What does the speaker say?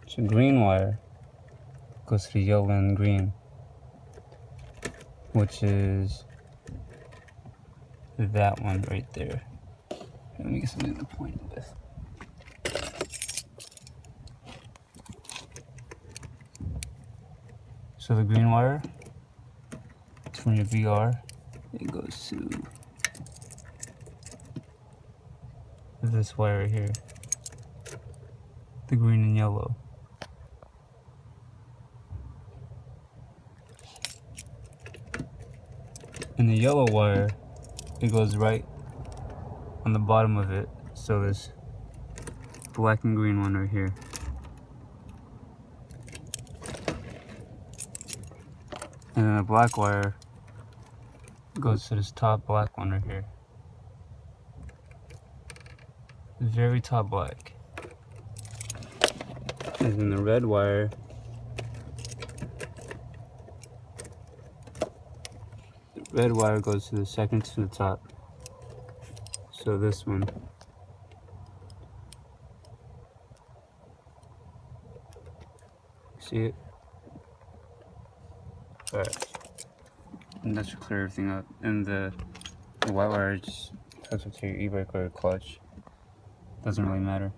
So green wire goes to the yellow and green, which is that one right there. Let me get something to point with. So the green wire is from your VR. It goes to this wire right here, the green and yellow. And the yellow wire, it goes right on the bottom of it. So this black and green one right here. And then the black wire goes to this top black one right here. The very top black. And then the red wire goes to the second to the top. So this one. See it? Alright. And that should clear everything up. And the white wire just hooks up to your e-brake or your clutch. Doesn't really matter.